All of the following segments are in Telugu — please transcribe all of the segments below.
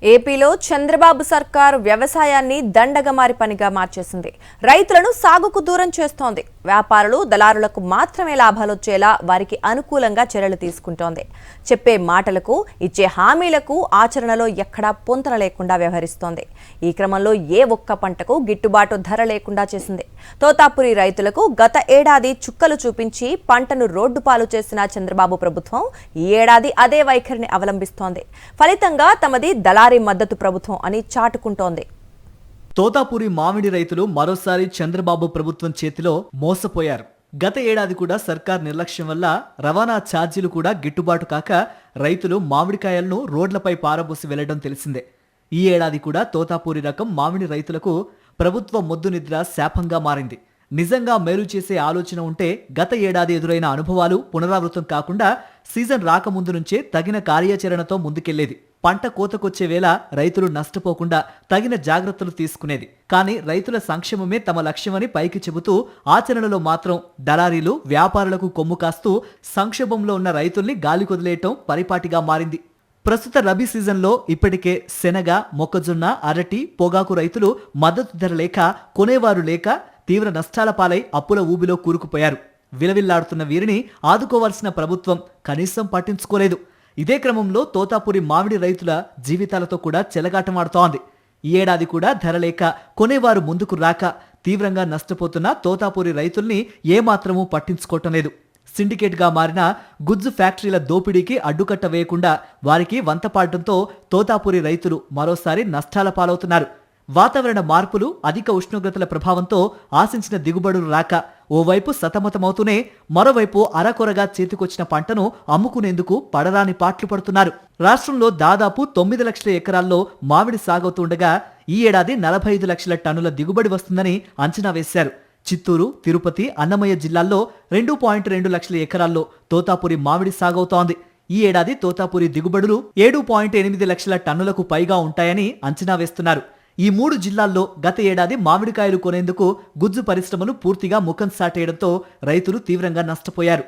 ఏపీలో చంద్రబాబు సర్కార్ వ్యవసాయాన్ని దండగమారి పనిగా మార్చేసింది. రైతులను సాగుకు దూరం చేస్తోంది. వ్యాపారులు, దళారులకు మాత్రమే లాభాలు వచ్చేలా వారికి అనుకూలంగా చర్యలు తీసుకుంటోంది. చెప్పే మాటలకు, ఇచ్చే హామీలకు ఆచరణలో ఎక్కడా పొంతన లేకుండా వ్యవహరిస్తోంది. ఈ క్రమంలో ఏ ఒక్క పంటకు గిట్టుబాటు ధర లేకుండా చేసింది. తోతాపురి రైతులకు గత ఏడాది చుక్కలు చూపించి పంటను రోడ్డు పాలు చేసిన చంద్రబాబు ప్రభుత్వం ఈ ఏడాది అదే వైఖరిని అవలంబిస్తోంది. ఫలితంగా తమది దళారీ మద్దతు ప్రభుత్వం అని చాటుకుంటోంది. తోతాపురి మామిడి రైతులు మరోసారి చంద్రబాబు ప్రభుత్వం చేతిలో మోసపోయారు. గత ఏడాది కూడా సర్కార్ నిర్లక్ష్యం వల్ల రవాణా ఛార్జీలు కూడా గిట్టుబాటు కాక రైతులు మామిడికాయలను రోడ్లపై పారబోసి వెళ్లడం తెలిసిందే. ఈ ఏడాది కూడా తోతాపురి రకం మామిడి రైతులకు ప్రభుత్వ మొద్దు నిద్ర శాపంగా మారింది. నిజంగా మేలు చేసే ఆలోచన ఉంటే గత ఏడాది ఎదురైన అనుభవాలు పునరావృతం కాకుండా సీజన్ రాకముందు నుంచే తగిన కార్యాచరణతో ముందుకెళ్లేది. పంట కోతకొచ్చే వేళ రైతులు నష్టపోకుండా తగిన జాగ్రత్తలు తీసుకునేది. కానీ రైతుల సంక్షేమమే తమ లక్ష్యమని పైకి చెబుతూ ఆచరణలో మాత్రం దళారీలు, వ్యాపారులకు కొమ్ము కాస్తూ సంక్షోభంలో ఉన్న రైతుల్ని గాలికొదిలేయటం పరిపాటిగా మారింది. ప్రస్తుత రబీ సీజన్లో ఇప్పటికే శనగ, మొక్కజొన్న, అరటి, పొగాకు రైతులు మద్దతు ధర లేక, కొనేవారు లేక తీవ్ర నష్టాల పాలై అప్పుల ఊబిలో కూరుకుపోయారు. విలవిల్లాడుతున్న వీరిని ఆదుకోవాల్సిన ప్రభుత్వం కనీసం పట్టించుకోలేదు. ఇదే క్రమంలో తోతాపురి మామిడి రైతుల జీవితాలతో కూడా చెలగాటమాడుతోంది. ఈ ఏడాది కూడా ధర లేక, కొనేవారు ముందుకు రాక తీవ్రంగా నష్టపోతున్న తోతాపురి రైతుల్ని ఏమాత్రమూ పట్టించుకోవటం లేదు. సిండికేట్గా మారిన గుజ్జు ఫ్యాక్టరీల దోపిడీకి అడ్డుకట్ట వేయకుండా వారికి వంతపాడటంతో తోతాపురి రైతులు మరోసారి నష్టాల పాలవుతున్నారు. వాతావరణ మార్పులు, అధిక ఉష్ణోగ్రతల ప్రభావంతో ఆశించిన దిగుబడులు రాక ఓవైపు సతమతమవుతూనే మరోవైపు అరకొరగా చేతికొచ్చిన పంటను అమ్ముకునేందుకు పడరాని పాట్లు పడుతున్నారు. రాష్ట్రంలో దాదాపు 9 లక్షల ఎకరాల్లో మామిడి సాగవుతుండగా ఈ ఏడాది 45 లక్షల టన్నుల దిగుబడి వస్తుందని అంచనా వేశారు. చిత్తూరు, తిరుపతి, అన్నమయ్య జిల్లాల్లో 2.2 లక్షల ఎకరాల్లో తోతాపురి మామిడి సాగవుతోంది. ఈ ఏడాది తోతాపురి దిగుబడులు 7.8 లక్షల టన్నులకు పైగా ఉంటాయని అంచనా వేస్తున్నారు. ఈ 3 జిల్లాల్లో గత ఏడాది మామిడికాయలు కొనేందుకు గుజ్జు పరిశ్రమలు పూర్తిగా ముఖం సాటేయడంతో రైతులు తీవ్రంగా నష్టపోయారు.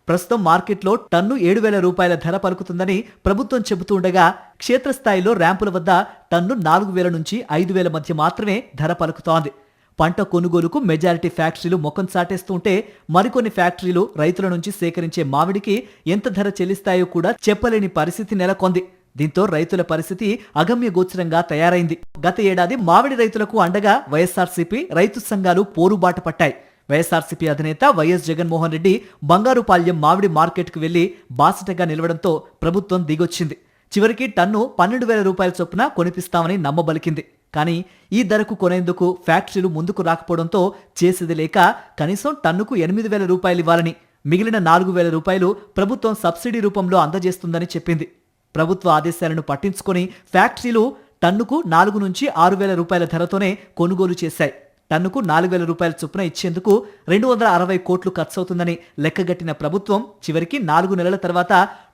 ప్రస్తుతం మార్కెట్లో టన్ను 7,000 రూపాయల ధర పలుకుతుందని ప్రభుత్వం చెబుతుండగా క్షేత్రస్థాయిలో ర్యాంపుల వద్ద టన్ను 4,000 నుంచి 5,000 మధ్య మాత్రమే ధర పలుకుతోంది. పంట కొనుగోలుకు మెజారిటీ ఫ్యాక్టరీలు ముఖం చాటేస్తుంటే మరికొన్ని ఫ్యాక్టరీలు రైతుల నుంచి సేకరించే మామిడికి ఎంత ధర చెల్లిస్తాయో కూడా చెప్పలేని పరిస్థితి నెలకొంది. దీంతో రైతుల పరిస్థితి అగమ్య గోచరంగా తయారైంది. గత ఏడాది మామిడి రైతులకు అండగా వైఎస్ఆర్సీపీ, రైతు సంఘాలు పోరుబాట పట్టాయి. వైఎస్ఆర్సీపీ అధినేత వైఎస్ జగన్మోహన్ రెడ్డి బంగారుపాళ్యం మామిడి మార్కెట్కు వెళ్లి బాసటగా నిలవడంతో ప్రభుత్వం దిగొచ్చింది. చివరికి టన్ను 12,000 రూపాయల చొప్పున కొనిపిస్తామని నమ్మబలికింది. కానీ ఈ ధరకు కొనేందుకు ఫ్యాక్టరీలు ముందుకు రాకపోవడంతో చేసేది లేక కనీసం టన్నుకు 8,000 రూపాయలు ఇవ్వాలని, మిగిలిన 4,000 రూపాయలు ప్రభుత్వం సబ్సిడీ రూపంలో అందజేస్తుందని చెప్పింది. ప్రభుత్వ ఆదేశాలను పట్టించుకొని ఫ్యాక్టరీలు టన్నుకు 4 నుంచి 6,000 రూపాయల ధరతోనే కొనుగోలు చేశాయి. టన్నుకు 4,000 రూపాయల చొప్పున ఇచ్చేందుకు 260 కోట్లు ఖర్చవుతుందని లెక్కగట్టిన ప్రభుత్వం చివరికి 4 నెలల తర్వాత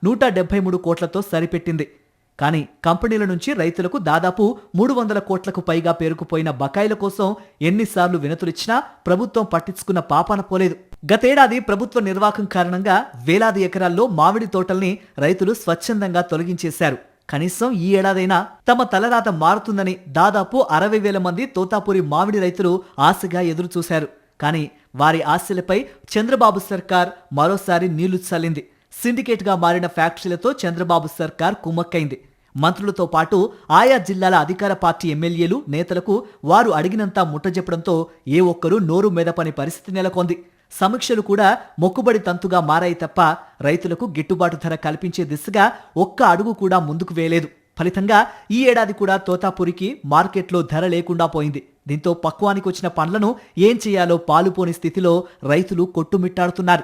173 కోట్లతో సరిపెట్టింది. కానీ కంపెనీల నుంచి రైతులకు దాదాపు 300 కోట్లకు పైగా పేరుకుపోయిన బకాయిల కోసం ఎన్నిసార్లు వినతులిచ్చినా ప్రభుత్వం పట్టించుకున్న పాపాన పోలేదు. గతేడాది ప్రభుత్వ నిర్వాహకం కారణంగా వేలాది ఎకరాల్లో మామిడి తోటల్ని రైతులు స్వచ్ఛందంగా తొలగించేశారు. కనీసం ఈ ఏడాదైనా తమ తలరాత మారుతుందని దాదాపు 60,000 మంది తోతాపురి మామిడి రైతులు ఆశగా ఎదురుచూశారు. కానీ వారి ఆశలపై చంద్రబాబు సర్కార్ మరోసారి నీళ్లు చల్లింది. సిండికేట్గా మారిన ఫ్యాక్టరీలతో చంద్రబాబు సర్కార్ కుమ్మక్కైంది. మంత్రులతో పాటు ఆయా జిల్లాల అధికార పార్టీ ఎమ్మెల్యేలు, నేతలకు వారు అడిగినంతా ముట్టజెప్పడంతో ఏ ఒక్కరూ నోరు మెదపని పరిస్థితి నెలకొంది. సమీక్షలు కూడా మొక్కుబడి తంతుగా మారాయి తప్ప రైతులకు గిట్టుబాటు ధర కల్పించే దిశగా ఒక్క అడుగు కూడా ముందుకు వేయలేదు. ఫలితంగా ఈ ఏడాది కూడా తోతాపురికి మార్కెట్లో ధర లేకుండా పోయింది. దీంతో పక్వానికి వచ్చిన పండ్లను ఏం చేయాలో పాలుపోని స్థితిలో రైతులు కొట్టుమిట్టాడుతున్నారు.